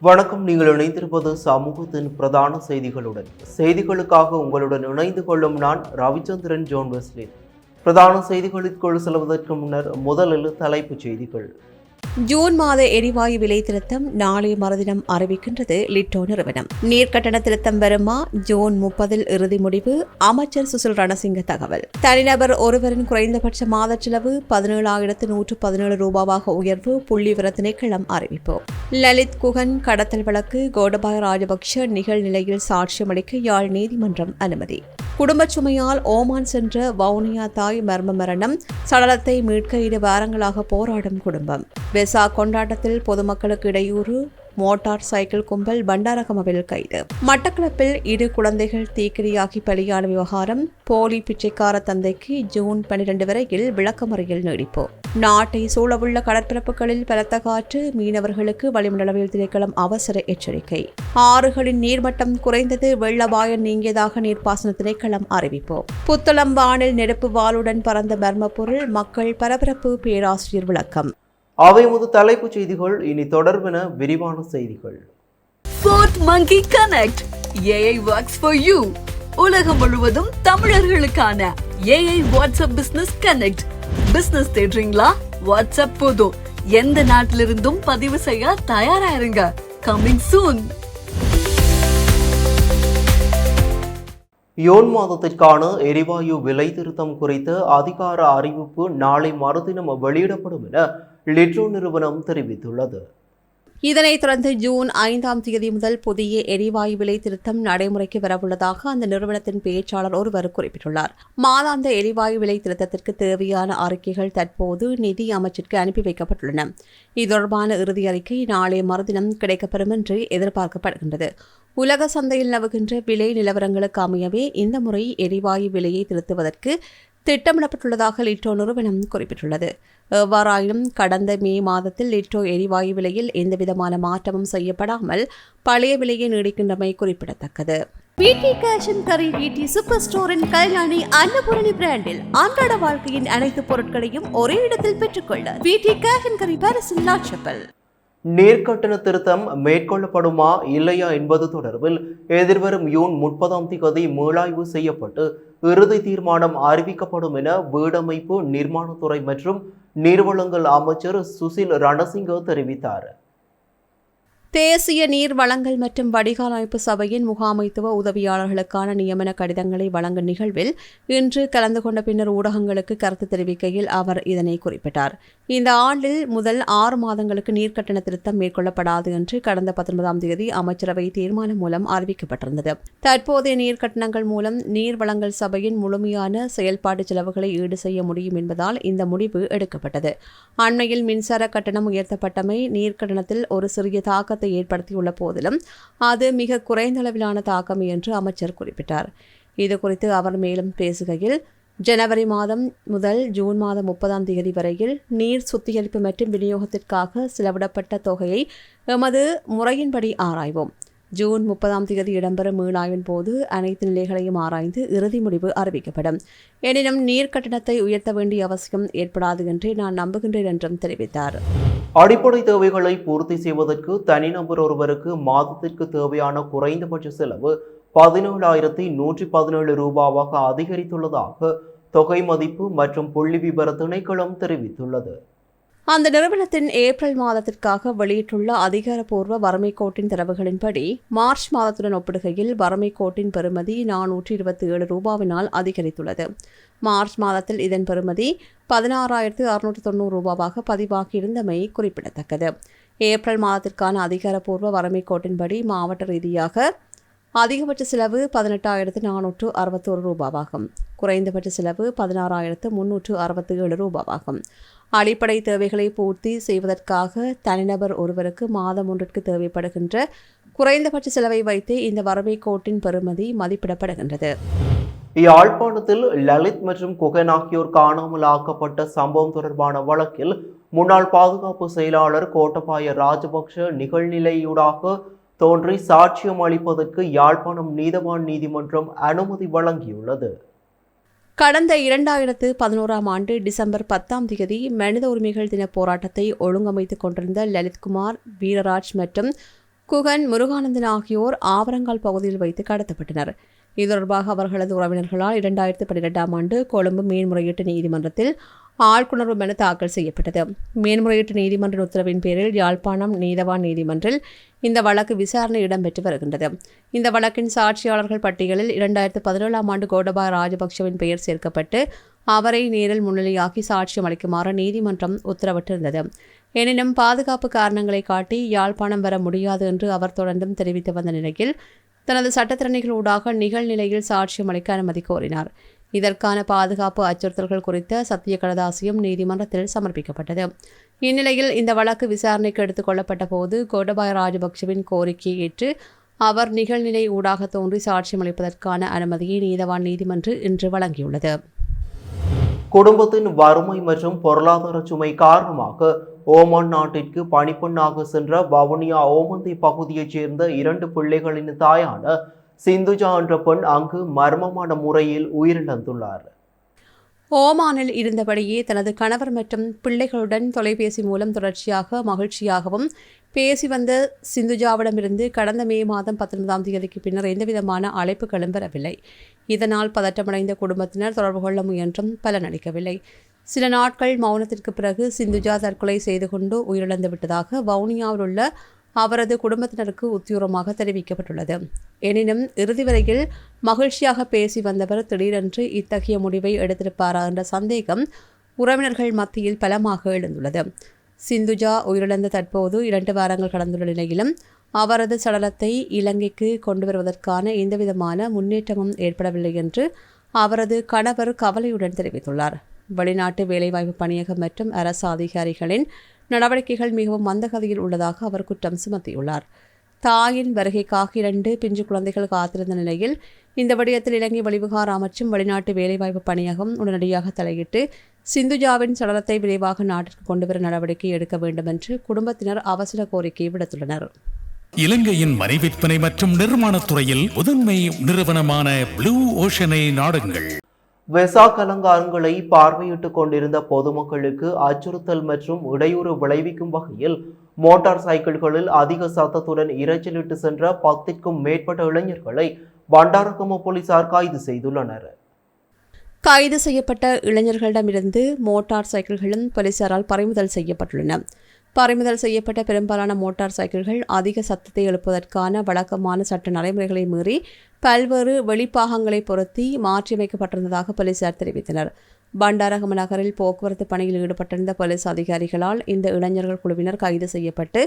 வணக்கம். நீங்கள் இணைந்திருப்பது சமூகத்தின் பிரதான செய்திகளுடன். செய்திகளுக்காக உங்களுடன் இணைந்து கொள்ளும் நான் ரவிச்சந்திரன் ஜோன் வெஸ்லி. பிரதான செய்திகளுக்குள் செல்வதற்கு முன்னர் முதலில் தலைப்புச் செய்திகள். ஜூன் மாத எரிவாயு விலை திருத்தம் நாளை மறுதினம் அறிவிக்கின்றது லிட்டோ நிறுவனம். நீர்க்கட்டண திருத்தம் வருமா? ஜூன் 30 இறுதி முடிவு. அமைச்சர் சுசில் ரணசிங்க தகவல். தனிநபர் ஒருவரின் குறைந்தபட்ச மாத செலவு 17,117 ரூபாவாக உயர்வு. புள்ளிவிவர திணைக்களம் அறிவிப்பு. லலித் குகன் கடத்தல் வழக்கு கோடபாய ராஜபக்ஷ நிகழ்நிலையில் சாட்சியமளிக்க யாழ் நீதிமன்றம் அனுமதி. குடும்பச் சுமையால் ஓமான் சென்ற வவுனியா தாய் மர்ம மரணம். சடலத்தை மீட்க 2 வாரங்களாக போராடும் குடும்பம். வெசா கொண்டாட்டத்தில் பொதுமக்களுக்கு இடையூறு. மோட்டார் சைக்கிள் கும்பல் பண்டாரகமவில் கைது. மட்டக்களப்பில் 2 குழந்தைகள் தீக்கிரையாகி பலியான விவகாரம். போலி பிச்சைக்கார தந்தைக்கு ஜூன் 12 வரையில் விளக்கமறியல் நீடிப்பு. நாட்டை சூழவுள்ள கடற்பரப்புகளில் பலத்த காற்று. மீனவர்களுக்கு வளிமண்டலவியல் திணைக்களம் அவசர எச்சரிக்கை. ஆறுகளின் நீர்மட்டம் குறைந்தது. வெள்ள அபாயம் நீங்கியதாக நீர்ப்பாசன திணைக்களம் அறிவிப்பு. புத்தளம் வானில் நெருப்பு வாளுடன் பறந்த மர்ம பொருள். மக்கள் பரபரப்பு. பேராசிரியர் விளக்கம். அவை முதல் தலைப்புச் செய்திகள். இனி தொடர்பென விரிவான செய்திகள். Fourth Monkey Connect. AI works for you. உலகம் முழுவதும் தமிழர்களுக்கான AI WhatsApp business connect. Business தேடுறீங்களா? வாட்ஸ்அப் போதும். எந்த நாட்டிலிருந்தும் பதிவு செய்ய தயாரா இருங்க. Coming soon. யோன் மாதத்திற்கான எரிவாயு விலை திருத்தம் குறித்த அதிகார அறிவிப்பு நாளை மறுதினம் வெளியிடப்படும் என லிட்டோ நிறுவனம் தெரிவித்துள்ளது. இதனைத் தொடர்ந்து ஜூன் 5 முதல் புதிய எரிவாயு விலை திருத்தம் நடைமுறைக்கு வரவுள்ளதாக அந்த நிறுவனத்தின் பேச்சாளர் ஒருவர் குறிப்பிட்டுள்ளார். மாதாந்த எரிவாயு விலை திருத்தத்திற்கு தேவையான அறிக்கைகள் தற்போது நிதி அமைச்சிற்கு அனுப்பி வைக்கப்பட்டுள்ளன. இது தொடர்பான இறுதி அறிக்கை நாளை மறுதினம் கிடைக்கப்பெறும் என்று எதிர்பார்க்கப்படுகின்றது. உலக சந்தையில் நிலவுகின்ற விலை நிலவரங்களுக்கு அமையவே இந்த முறை எரிவாயு விலையை திருத்துவதற்கு திட்டமிடப்பட்டுள்ளதாக லிட்டோ நிறுவனம் குறிப்பிட்டுள்ளது. எவ்வாறாயினும் கடந்த மே மாதத்தில் லிட்டோ எரிவாயு விலையில் எந்தவிதமான மாற்றமும் செய்யப்படாமல் பழைய விலையை நீடிக்கின்றமை குறிப்பிடத்தக்கது. வீட்டி கேஷ் அண்ட் கரி வீட்டி சூப்பர் ஸ்டோரின் கல்யாணி அன்னபூரணி பிராண்டில் அன்றாட வாழ்க்கையின் அனைத்து பொருட்களையும் ஒரே இடத்தில் பெற்றுக்கொள்ள வீட்டி கேஷ் அண்ட் கரி பாரிஸின் லாட்சப்பல். நீர்க்கட்டண திருத்தம் மேற்கொள்ளப்படுமா இல்லையா என்பது தொடர்பில் எதிர்வரும் ஜூன் 30 மீளாய்வு செய்யப்பட்டு இறுதி தீர்மானம் அறிவிக்கப்படும் என வீடமைப்பு நிர்மாணத்துறை மற்றும் நீர்வளங்கள் அமைச்சர் சுசில் ரணசிங்க தெரிவித்தார். தேசிய நீர் வளங்கள் மற்றும் வடிகால் அமைப்பு சபையின் முகாமைத்துவ உதவியாளர்களுக்கான நியமன கடிதங்களை வழங்கும் நிகழ்வில் இன்று கலந்து கொண்ட பின்னர் ஊடகங்களுக்கு கருத்து தெரிவிக்கையில் அவர் இதனை குறிப்பிட்டார். இந்த ஆண்டில் முதல் 6 மாதங்களுக்கு நீர்க்கட்டண திருத்தம் மேற்கொள்ளப்படாது என்று கடந்த 19 அமைச்சரவை தீர்மானம் மூலம் அறிவிக்கப்பட்டிருந்தது. தற்போதைய நீர்க்கட்டணங்கள் மூலம் நீர் வளங்கள் சபையின் முழுமையான செயல்பாட்டு செலவுகளை ஈடு செய்ய முடியும் என்பதால் இந்த முடிவு எடுக்கப்பட்டது. அண்மையில் மின்சார கட்டணம் உயர்த்தப்பட்டமை நீர்க்கட்டணத்தில் ஒரு சிறிய தாக்கத்தை ஏற்படுத்தியுள்ள போதிலும் அது மிக குறைந்த அளவிலான தாக்கம் என்று அமைச்சர் குறிப்பிட்டார். இதுகுறித்து அவர் மேலும் பேசுகையில், ஜனவரி மாதம் முதல் ஜூன் மாதம் 30 வரையில் நீர் சுத்திகரிப்பு மற்றும் விநியோகத்திற்காக செலவிடப்பட்ட தொகையை எமது முறையின்படி ஆராய்வோம். ஜூன் 30 இடம்பெறும் மீளாய்வின் போது அனைத்து நிலைகளையும் ஆராய்ந்து இறுதி முடிவு அறிவிக்கப்படும். எனினும் நீர் கட்டணத்தை உயர்த்த வேண்டிய அவசியம் ஏற்படாது என்று நான் நம்புகின்றேன் என்றும் தெரிவித்தார். அடிப்படை தேவைகளை பூர்த்தி செய்வதற்கு தனிநபர் ஒருவருக்கு மாதத்திற்கு தேவையான குறைந்தபட்ச செலவு 17,117 ரூபாவாக அதிகரித்துள்ளதாக தொகை மதிப்பு மற்றும் புள்ளி விபர திணைக்களம் தெரிவித்துள்ளது. அந்த நிறுவனத்தின் ஏப்ரல் மாதத்திற்காக வெளியிட்டுள்ள அதிகாரப்பூர்வ வறுமை கோட்டின் தரவுகளின்படி மார்ச் மாதத்துடன் ஒப்பிடுகையில் வறுமை கோட்டின் பெறுமதி 427 ரூபாவினால் அதிகரித்துள்ளது. மார்ச் மாதத்தில் இதன் பெறுமதி 16,690 ரூபாவாக பதிவாகியிருந்தமை குறிப்பிடத்தக்கது. ஏப்ரல் மாதத்திற்கான அதிகாரப்பூர்வ வறுமை கோட்டின்படி மாவட்ட ரீதியாக அதிகபட்ச செலவு 18,461 ரூபாவாகும். குறைந்தபட்ச செலவு 16,367 ரூபாவாகும். அடிப்படை தேவைகளை பூர்த்தி செய்வதற்காக தனிநபர் ஒருவருக்கு மாதம் ஒன்றிற்கு தேவைப்படுகின்ற குறைந்தபட்ச செலவை வைத்து இந்த வறுமை கோட்டின் பெறுமதி மதிப்பிடப்படுகின்றது. யாழ்ப்பாணத்தில் லலித் மற்றும் குகன் ஆகியோர் காணாமல் ஆக்கப்பட்ட சம்பவம் தொடர்பான வழக்கில் முன்னாள் பாதுகாப்பு செயலாளர் கோட்டபாய ராஜபக்ஷ நிகழ்நிலையூடாக தோன்றி சாட்சியம் அளிப்பதற்கு யாழ்ப்பாணம் நீதவான் நீதிமன்றம் அனுமதி வழங்கியுள்ளது. கடந்த 2011 டிசம்பர் 10 மனித உரிமைகள் தின போராட்டத்தை ஒழுங்கமைத்துக் கொண்டிருந்த லலித்குமார் வீரராஜ் மற்றும் குகன், முருகானந்தன் ஆகியோர் ஆவரங்கால் பகுதியில் வைத்து கடத்தப்பட்டனர். இது தொடர்பாக அவர்களது உறவினர்களால் 2012ஆம் ஆண்டு கொழும்பு மேன்முறையீட்டு நீதிமன்றத்தில் ஆட்கொணர்வு மனு தாக்கல் செய்யப்பட்டது. மேன்முறையீட்டு நீதிமன்ற உத்தரவின் பேரில் யாழ்ப்பாணம் நீதவான் நீதிமன்றில் இந்த வழக்கு விசாரணை இடம்பெற்று வருகின்றது. இந்த வழக்கின் சாட்சியாளர்கள் பட்டியலில் 2017ஆம் ஆண்டு கோடபாய ராஜபக்ஷவின் பெயர் சேர்க்கப்பட்டு அவரை நேரில் முன்னிலையாக்கி சாட்சியம் அளிக்குமாறு நீதிமன்றம் உத்தரவிட்டிருந்தது. எனினும் பாதுகாப்பு காரணங்களை காட்டி யாழ்ப்பாணம் வர முடியாது என்று அவர் தொடர்ந்தும் தெரிவித்து வந்த நிலையில் தனது சட்டத்திறனிகளூடாக நிகழ்நிலையில் சாட்சியம் அளிக்க அனுமதி கோரினார். இதற்கான பாதுகாப்பு அச்சுறுத்தல்கள் குறித்த சத்திய கடதாசியம் நீதிமன்றத்தில் சமர்ப்பிக்கப்பட்டது. இந்நிலையில் இந்த வழக்கு விசாரணைக்கு எடுத்துக் கொள்ளப்பட்ட போது கோடபாய ராஜபக்ஷவின் கோரிக்கையை ஏற்று அவர் நிகழ்நிலை ஊடாக தோன்றி சாட்சியம் அளிப்பதற்கான அனுமதியை நீதவான் நீதிமன்றம் இன்று வழங்கியுள்ளது. குடும்பத்தின் வறுமை மற்றும் பொருளாதார சுமை காரணமாக ஓமான் நாட்டிற்கு பணிப்பெண்ணாக சென்ற வவுனியா ஓமந்தி பகுதியைச் சேர்ந்த 2 பிள்ளைகளின் தாயான சிந்துஜா என்ற பெண் அங்கு மர்மமான முறையில் உயிரிழந்துள்ளார். ஓமானில் இருந்தபடியே தனது கணவர் மற்றும் பிள்ளைகளுடன் தொலைபேசி மூலம் தொடர்ச்சியாக மகிழ்ச்சியாகவும் பேசி வந்த சிந்துஜாவிடமிருந்து கடந்த மே மாதம் 19ஆம் தேதிக்கு பின்னர் எந்தவிதமான அழைப்புகளும் பெறவில்லை. இதனால் பதற்றமடைந்த குடும்பத்தினர் தொடர்பு கொள்ள முயன்றும் பலனளிக்கவில்லை. சில நாட்கள் மௌனத்திற்கு பிறகு சிந்துஜா தற்கொலை செய்து கொண்டு உயிரிழந்து விட்டதாக வவுனியாவில் உள்ள அவரது குடும்பத்தினருக்கு உத்தியோகமாக தெரிவிக்கப்பட்டுள்ளது. எனினும் இறுதி வரையில் மகிழ்ச்சியாக பேசி வந்தவர் திடீரென்று இத்தகைய முடிவை எடுத்திருப்பாரா என்ற சந்தேகம் உறவினர்கள் மத்தியில் பலமாக எழுந்துள்ளது. சிந்துஜா உயிரிழந்த தற்போது 2 வாரங்கள் கடந்துள்ள நிலையிலும் அவரது சடலத்தை இலங்கைக்கு கொண்டு வருவதற்கான எந்தவிதமான முன்னேற்றமும் ஏற்படவில்லை என்று அவரது கணவர் கவலையுடன் தெரிவித்துள்ளார். வெளிநாட்டு வேலைவாய்ப்பு பணியகம் மற்றும் அரசு அதிகாரிகளின் நடவடிக்கைகள் மிகவும் மந்தகதியில் உள்ளதாக அவர் குற்றம் சுமத்தியுள்ளார். தாயின் வருகைக்காக 2 பிஞ்சு குழந்தைகள் காத்திருந்த நிலையில் இந்த விடயத்தில் இலங்கை வெளிவிகார அமைச்சும் வெளிநாட்டு வேலைவாய்ப்பு பணியகம் உடனடியாக தலையிட்டு சிந்துஜாவின் சடலத்தை விரைவாக நாட்டிற்கு கொண்டுவர நடவடிக்கை எடுக்க வேண்டும் என்று குடும்பத்தினர் அவசர கோரிக்கை விடுத்துள்ளனர். இலங்கையின் மனைவிற்பனை மற்றும் நிர்மாணத் துறையில் முதன்மை நிறுவனமான ப்ளூ ஓஷனை நாடுங்கள். வெசாக் அலங்காரங்களை பார்வையிட்டுக் கொண்டிருந்த பொதுமக்களுக்கு அச்சுறுத்தல் மற்றும் இடையூறு விளைவிக்கும் வகையில் மோட்டார் சைக்கிள்களில் அதிக சத்தத்துடன் இரைச்சலிட்டு சென்ற 10க்கும் மேற்பட்ட இளைஞர்களை பண்டாரகம போலீசார் கைது செய்துள்ளனர். கைது செய்யப்பட்ட இளைஞர்களிடமிருந்து மோட்டார் சைக்கிள்களும் போலீசாரால் பறிமுதல் செய்யப்பட்டுள்ளன. பறிமுதல் செய்யப்பட்ட பெரும்பாலான மோட்டார் சைக்கிள்கள் அதிக சத்தத்தை எழுப்புவதற்கான வழக்கமான சட்ட நடைமுறைகளை மீறி பல்வேறு வெளிப்பாகங்களை பொருத்தி மாற்றியமைக்கப்பட்டிருந்ததாக போலீசார் தெரிவித்தனர். பண்டாரகம நகரில் போக்குவரத்து பணியில் ஈடுபட்டிருந்த போலீஸ் அதிகாரிகளால் இந்த இளைஞர்கள் குழுவினர் கைது செய்யப்பட்டு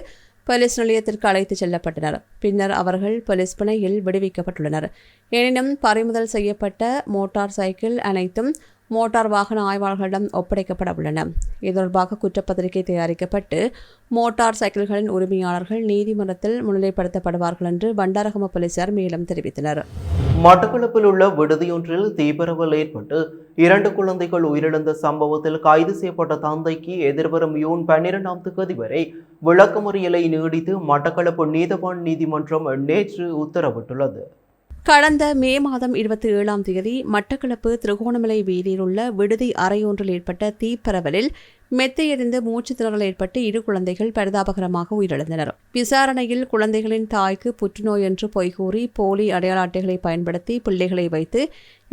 போலீஸ் நிலையத்திற்கு அழைத்துச் செல்லப்பட்டனர். பின்னர் அவர்கள் போலீஸ் பிணையில் விடுவிக்கப்பட்டுள்ளனர். எனினும் பறிமுதல் செய்யப்பட்ட மோட்டார் சைக்கிள் அனைத்தும் மோட்டார் வாகன ஆய்வாளர்களிடம் ஒப்படைக்கப்பட உள்ளன. இது தொடர்பாக குற்றப்பத்திரிகை தயாரிக்கப்பட்டு மோட்டார் சைக்கிள்களின் உரிமையாளர்கள் நீதிமன்றத்தில் முன்னிலைப்படுத்தப்படுவார்கள் என்று பண்டாரகம போலீசார் மேலும் தெரிவித்தனர். மட்டக்களப்பில் உள்ள விடுதியொன்றில் தீப்பரவல் ஏற்பட்டு 2 குழந்தைகள் உயிரிழந்த சம்பவத்தில் கைது செய்யப்பட்ட தந்தைக்கு எதிர்வரும் ஜூன் 12ஆம் தேதி வரை விளக்கமறியலை நீடித்து மட்டக்களப்பு நீதவான் நீதிமன்றம் நேற்று உத்தரவிட்டுள்ளது. கடந்த மே மாதம் 27ஆம் தேதி மட்டக்களப்பு திருகோணமலை வீதியில் உள்ள விடுதி அறையொன்றில் ஏற்பட்ட தீப்பரவலில் மெத்தையெறிந்து மூச்சு திணறல் ஏற்பட்டு 2 குழந்தைகள் பரிதாபகரமாக உயிரிழந்தனர். விசாரணையில் குழந்தைகளின் தாய்க்கு புற்றுநோய் என்று பொய்கூறி போலி அடையாள அட்டைகளை பயன்படுத்தி பிள்ளைகளை வைத்து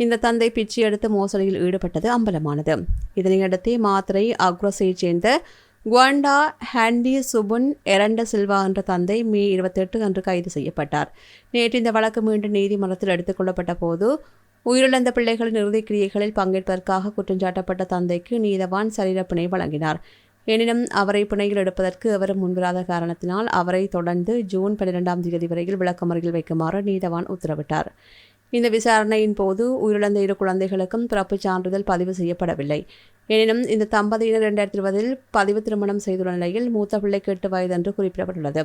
இந்த தந்தை பிச்சை எடுத்து மோசடியில் ஈடுபட்டது அம்பலமானது. இதனையடுத்தே மாத்திரை அக்ரோஸைச் சேர்ந்த குவாண்டா ஹாண்டி சுபுன் எரண்ட சில்வா என்ற தந்தை மே 28 அன்று கைது செய்யப்பட்டார். நேற்று இந்த வழக்கு மீண்டும் நீதிமன்றத்தில் எடுத்துக் கொள்ளப்பட்ட போது உயிரிழந்த பிள்ளைகளின் இறுதிக் கிரியைகளில் பங்கேற்பதற்காக குற்றஞ்சாட்டப்பட்ட தந்தைக்கு நீதவான் சரீரப்பிணை வழங்கினார். எனினும் அவரை பிணையில் எடுப்பதற்கு அவர் முன்வராத காரணத்தினால் அவரை தொடர்ந்து ஜூன் 12ஆம் தேதி வரையில் விளக்கமறியலில் வைக்குமாறு நீதவான் உத்தரவிட்டார். இந்த விசாரணையின் போது உயிரிழந்த 2 குழந்தைகளுக்கும் பிறப்புச் சான்றிதழ் பதிவு செய்யப்படவில்லை. எனினும் இந்த தம்பதியினர் 2020இல் பதிவு திருமணம் செய்துள்ள நிலையில் மூத்த பிள்ளைக்கு 8 வயது என்று குறிப்பிடப்பட்டுள்ளது.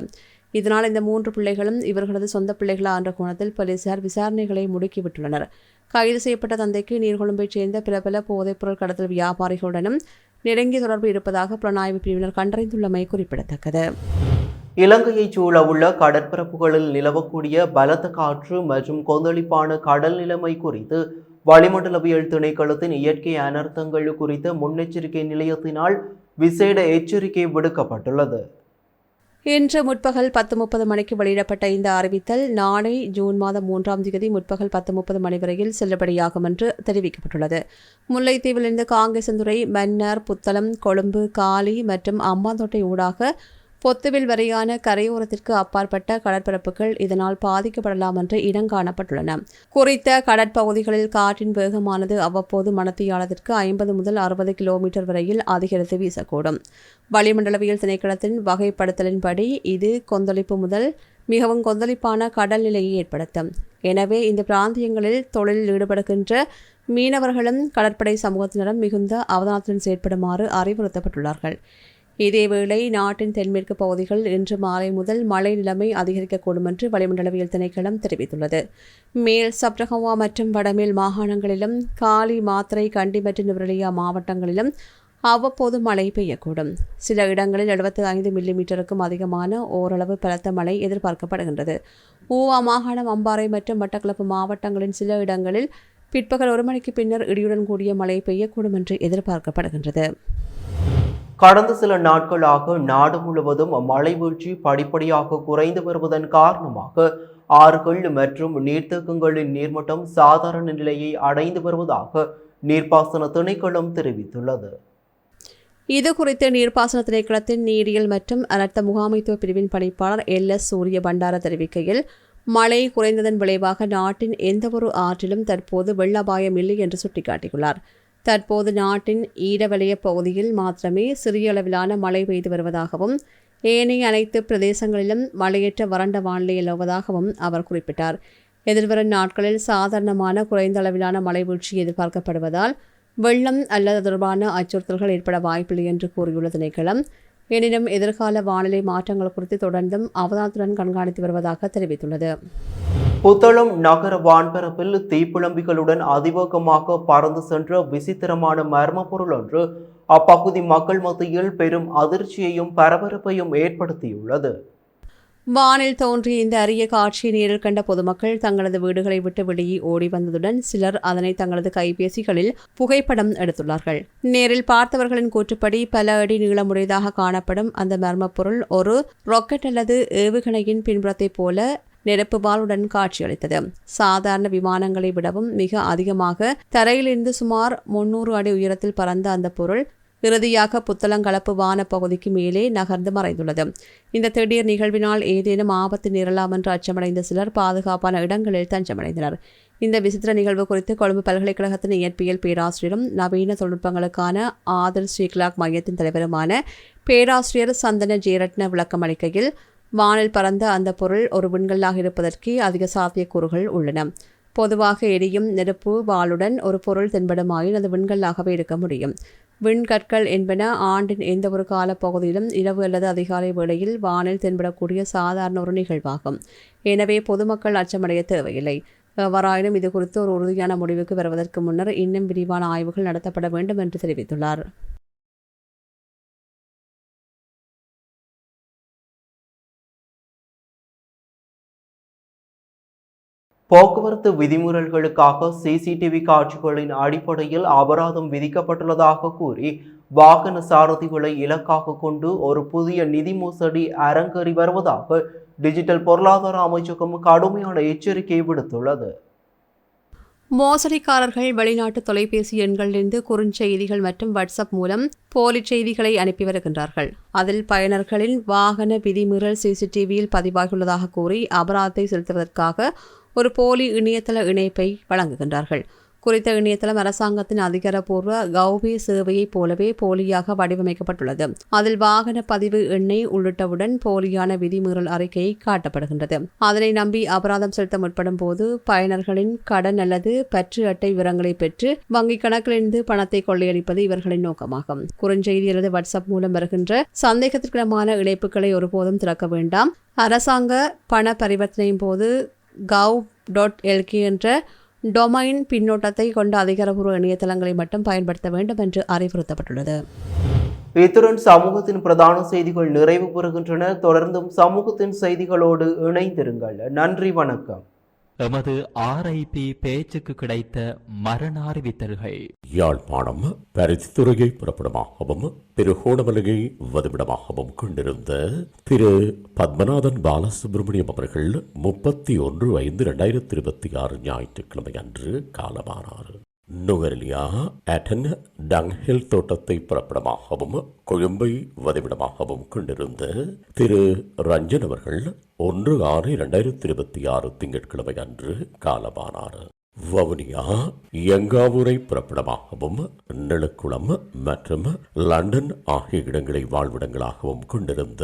இதனால் இந்த 3 பிள்ளைகளும் இவர்களது சொந்த பிள்ளைகளா என்ற கோணத்தில் போலீசார் விசாரணைகளை முடுக்கிவிட்டுள்ளனர். கைது செய்யப்பட்ட தந்தைக்கு நீர்கொழும்பைச் சேர்ந்த பிரபல போதைப்பொருள் கடத்தல் வியாபாரிகளுடனும் நெருங்கிய தொடர்பு இருப்பதாக புலனாய்வு பிரிவினர் கண்டறிந்துள்ளமை குறிப்பிடத்தக்கது. இலங்கையைச் சூழவுள்ள கடற்பரப்புகளில் நிலவக்கூடிய பலத்த காற்று மற்றும் கொந்தளிப்பான கடல் நிலைமை குறித்து வளிமண்டலவியல் திணைக்களத்தின் இயற்கை அனர்த்தங்கள் குறித்த முன்னெச்சரிக்கை நிலையத்தினால் விசேட எச்சரிக்கை விடுக்கப்பட்டுள்ளது. இன்று முற்பகல் 10:30 மணிக்கு வெளியிடப்பட்ட இந்த அறிவித்தல் நாளை ஜூன் மாதம் 3ஆம் தேதி முற்பகல் 10:30 மணி வரையில் செல்லுபடியாகும் என்று தெரிவிக்கப்பட்டுள்ளது. முல்லைத்தீவிலிருந்து காங்கேசந்துறை, மன்னார், புத்தளம், கொழும்பு, காலி மற்றும் அம்பாந்தோட்டை ஊடாக பொத்துவில் வரையான கரையோரத்திற்கு அப்பாற்பட்ட கடற்பரப்புகள் இதனால் பாதிக்கப்படலாம் என்று இனங்காணப்பட்டுள்ளன. குறித்த கடற்பகுதிகளில் காற்றின் வேகமானது அவ்வப்போது மணத்தியாலத்திற்கு 50 முதல் 60 கிலோமீட்டர் வரையில் அதிகரித்து வீசக்கூடும். வளிமண்டலவியல் திணைக்களத்தின் வகைப்படுத்தலின்படி இது கொந்தளிப்பு முதல் மிகவும் கொந்தளிப்பான கடல் நிலையை ஏற்படுத்தும். எனவே இந்த பிராந்தியங்களில் தொழிலில் ஈடுபடுகின்ற மீனவர்களும் கடற்படை சமூகத்தினரும் மிகுந்த அவதானத்துடன் செயற்படுமாறு அறிவுறுத்தப்பட்டுள்ளார்கள். இதேவேளை நாட்டின் தென்மேற்கு பகுதிகள் இன்று மாலை முதல் மழை நிலைமை அதிகரிக்கக்கூடும் என்று வளிமண்டலவியல் திணைக்களம் தெரிவித்துள்ளது. மேல் சப்ரகவா மற்றும் வடமேல் மாகாணங்களிலும் காலி, மாத்தறை, கண்டி மற்றும் நுவரெலியா மாவட்டங்களிலும் அவ்வப்போது மழை பெய்யக்கூடும். சில இடங்களில் 75 மில்லிமீட்டருக்கும் அதிகமான ஓரளவு பலத்த மழை எதிர்பார்க்கப்படுகின்றது. ஊவா மாகாணம், அம்பாறை மற்றும் மட்டக்களப்பு மாவட்டங்களின் சில இடங்களில் பிற்பகல் 1 மணிக்கு பின்னர் இடியுடன் கூடிய மழை பெய்யக்கூடும் என்று எதிர்பார்க்கப்படுகின்றது. கடந்த சில நாட்களாக நாடு முழுவதும் மழை வீழ்ச்சி படிப்படியாக குறைந்து வருவதன் காரணமாக ஆறுகள் மற்றும் நீர்த்தேக்கங்களின் நீர்மட்டம் சாதாரண நிலையை அடைந்து வருவதாக நீர்ப்பாசன திணைக்களம் தெரிவித்துள்ளது. இதுகுறித்து நீர்ப்பாசன திணைக்களத்தின் நீரியல் மற்றும் அனர்த்த முகாமைத்துவ பிரிவின் பணிப்பாளர் LS சூரிய பண்டார தெரிவிக்கையில், மழை குறைந்ததன் விளைவாக நாட்டின் எந்தவொரு ஆற்றிலும் தற்போது வெள்ள அபாயம் இல்லை என்று சுட்டிக்காட்டியுள்ளார். தற்போது நாட்டின் ஈரவலய பகுதியில் மாத்திரமே சிறிய அளவிலான மழை பெய்து வருவதாகவும் ஏனைய அனைத்து பிரதேசங்களிலும் மழையற்ற வறண்ட வானிலை நிலவுவதாகவும் அவர் குறிப்பிட்டார். எதிர்வரும் நாட்களில் சாதாரணமான குறைந்த அளவிலான மழை வீழ்ச்சி எதிர்பார்க்கப்படுவதால் வெள்ளம் அல்லது தொடர்பான அச்சுறுத்தல்கள் ஏற்பட வாய்ப்பில்லை என்று கூறியுள்ள திணைக்களம், எனினும் எதிர்கால வானிலை மாற்றங்கள் குறித்து தொடர்ந்தும் அவதானத்துடன் கண்காணித்து வருவதாக தெரிவித்துள்ளது. புத்தளம் நகர வான்பரப்பில் தீப்பிழம்பிகளுடன் அதிவேகமாக பறந்து சென்ற விசித்திரமான மர்ம பொருள் ஒன்று அப்பகுதி மக்கள் மத்தியில் பெரும் அதிர்ச்சியையும் பரபரப்பையும் ஏற்படுத்தியுள்ளது. வானில் தோன்றிய இந்த அரிய காட்சியை நேரில் கண்ட பொதுமக்கள் தங்களது வீடுகளை விட்டு வெளியே ஓடி வந்ததுடன் சிலர் அதனை தங்களது கைபேசிகளில் புகைப்படம் எடுத்துள்ளார்கள். நேரில் பார்த்தவர்களின் கூற்றுப்படி பல அடி நீளமுடையதாக காணப்படும் அந்த மர்ம பொருள் ஒரு ராக்கெட் அல்லது ஏவுகணையின் பின்புறத்தைப் போல நெருப்பு வாளுடன் காட்சியளித்தது. சாதாரண விமானங்களை விடவும் மிக அதிகமாக தரையிலிருந்து சுமார் 300 அடி உயரத்தில் பறந்த அந்த பொருள் இறுதியாக புத்தளங்கலப்பு வான பகுதிக்கு மேலே நகர்ந்து மறைந்துள்ளது. இந்த திடீர் நிகழ்வினால் ஏதேனும் ஆபத்து நேரலாம் என்று அச்சமடைந்த சிலர் பாதுகாப்பான இடங்களில் தஞ்சமடைந்தனர். இந்த விசித்திர நிகழ்வு குறித்து கொழும்பு பல்கலைக்கழகத்தின் இயற்பியல் பேராசிரியரும் நவீன தொழில்நுட்பங்களுக்கான ஆதர் ஸ்ரீக்லாக் மையத்தின் தலைவருமான பேராசிரியர் சந்தன ஜெயரட்ன விளக்கம் அளிக்கையில், வானில் பறந்த அந்த பொருள் ஒரு விண்கல்லாக இருப்பதற்கு அதிக சாத்தியக்கூறுகள் உள்ளன. பொதுவாக எரியும் நெருப்பு வாளுடன் ஒரு பொருள் தென்படுமாயின் அது விண்கல்லாகவே இருக்க முடியும். விண்கற்கள் என்பன ஆண்டின் எந்த ஒரு காலப்பகுதியிலும் இரவு அல்லது அதிகாலை வேளையில் வானில் தென்படக்கூடிய சாதாரண ஒரு நிகழ்வாகும். எனவே பொதுமக்கள் அச்சமடைய தேவையில்லை. எவ்வாறாயினும் இது குறித்து ஒரு உறுதியான முடிவுக்கு வருவதற்கு முன்னர் இன்னும் விரிவான ஆய்வுகள் நடத்தப்பட வேண்டும் என்று தெரிவித்துள்ளார். போக்குவரத்து விதிமுறைகளுக்காக CCTV காட்சிகளின் அடிப்படையில் அபராதம் விதிக்கப்பட்டுள்ளதாக கூறி வாகன சாரதிகளை இலக்காக கொண்டு ஒரு புதிய நிதி மோசடி அரங்கேறி வருவதாக டிஜிட்டல் பொருளாதார அமைச்சகம் கடுமையான எச்சரிக்கையை விடுத்துள்ளது. மோசடிக்காரர்கள் வெளிநாட்டு தொலைபேசி எண்களிலிருந்து குறுஞ்செய்திகள் மற்றும் வாட்ஸ்அப் மூலம் போலி செய்திகளை அனுப்பி வருகின்றார்கள். அதில் பயனர்களின் வாகன விதிமீறல் CCTVயில் பதிவாகியுள்ளதாக கூறி அபராதத்தை செலுத்துவதற்காக ஒரு போலி இணையதள இணைப்பை வழங்குகின்றார்கள். குறித்த இணையதளம் அரசாங்கத்தின் அதிகாரப்பூர்வ கௌபி சேவையைப் போலவே போலியாக வடிவமைக்கப்பட்டுள்ளது. அதில் வாகன பதிவு எண்ணை உள்ளிட்டவுடன் போலியான விதிமீறல் அறிக்கை காட்டப்படுகின்றது. அதனை நம்பி அபராதம் செலுத்த முற்படும் போது பயனர்களின் கடன் அல்லது பற்று அட்டை விவரங்களை பெற்று வங்கிக் கணக்கிலிருந்து பணத்தை கொள்ளையடிப்பது இவர்களின் நோக்கமாகும். குறுஞ்செய்தி அல்லது வாட்ஸ்அப் மூலம் வருகின்ற சந்தேகத்திற்கிடமான இணைப்புகளை ஒருபோதும் திறக்க வேண்டாம். அரசாங்க பண பரிவர்த்தனையின் போது gov.lk என்ற டொமைன் பின்னோட்டத்தை கொண்ட அதிகாரப்பூர்வ இணையதளங்களை மட்டும் பயன்படுத்த வேண்டும் என்று அறிவுறுத்தப்பட்டுள்ளது. இத்துடன் சமூகத்தின் பிரதான செய்திகள் நிறைவு பெறுகின்றன. தொடர்ந்தும் சமூகத்தின் செய்திகளோடு இணைந்திருங்கள். நன்றி, வணக்கம். எமது RIP பேச்சுக்கு கிடைத்த மரண அறிவித்தல்கள். யாழ்ப்பாணம் பருத்தித்துறையை புறப்படமாகவும் திருகோணமலையை வதிவிடமாகவும் கொண்டிருந்த திரு பத்மநாதன் பாலசுப்ரமணியம் அவர்கள் 31/5/2026 ஞாயிற்றுக்கிழமை அன்று காலமானார். நுவரெலியா அட்டன் டங்ஹில் தோட்டத்தை புறப்படமாகவும் கொழும்பை வதிவிடமாகவும் கொண்டிருந்த திரு ரஞ்சன் அவர்கள் 1/6/2026 திங்கட்கிழமை அன்று காலமானார். வவுனியா யங்காவூரை புறப்படமாகவும் நெழுக்குளம் மற்றும் லண்டன் ஆகிய இடங்களை வாழ்விடங்களாகவும் கொண்டிருந்த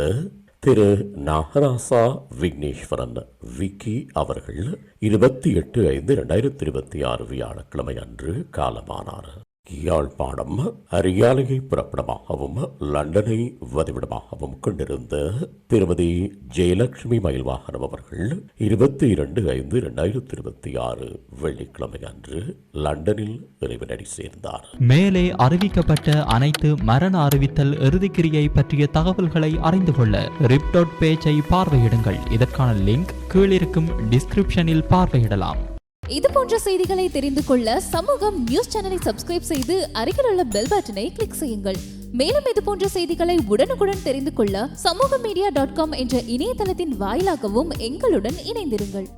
திரு நாகராசா விக்னேஸ்வரன் விக்கி அவர்கள் 28/5/2026 வியாழக்கிழமை அன்று காலமானார். யாழ்ப்பாணம் அரியாலையை புறப்படமாகவும் லண்டனை வதிவிடமாகவும் கொண்டிருந்த திருமதி ஜெயலட்சுமி மயில்வாகனம் அவர்கள் 22/5/2026 வெள்ளிக்கிழமை அன்று லண்டனில் இறைவனடி சேர்ந்தார். மேலே அறிவிக்கப்பட்ட அனைத்து மரண அறிவித்தல் இறுதிக்கிரியை பற்றிய தகவல்களை அறிந்து கொள்ள ரிப்டாட் பேஜை பார்வையிடுங்கள். இதற்கான லிங்க் கீழிருக்கும் டிஸ்கிரிப்ஷனில் பார்வையிடலாம். இது போன்ற செய்திகளை தெரிந்து கொள்ள சமூகம் நியூஸ் சேனலை சப்ஸ்கிரைப் செய்து அருகில் உள்ள பெல் பட்டனை கிளிக் செய்யுங்கள். மேலும் இது போன்ற செய்திகளை உடனுக்குடன் தெரிந்து கொள்ள சமூகமீடியா.com என்ற இணையதளத்தின் வாயிலாகவும் எங்களுடன் இணைந்திருங்கள்.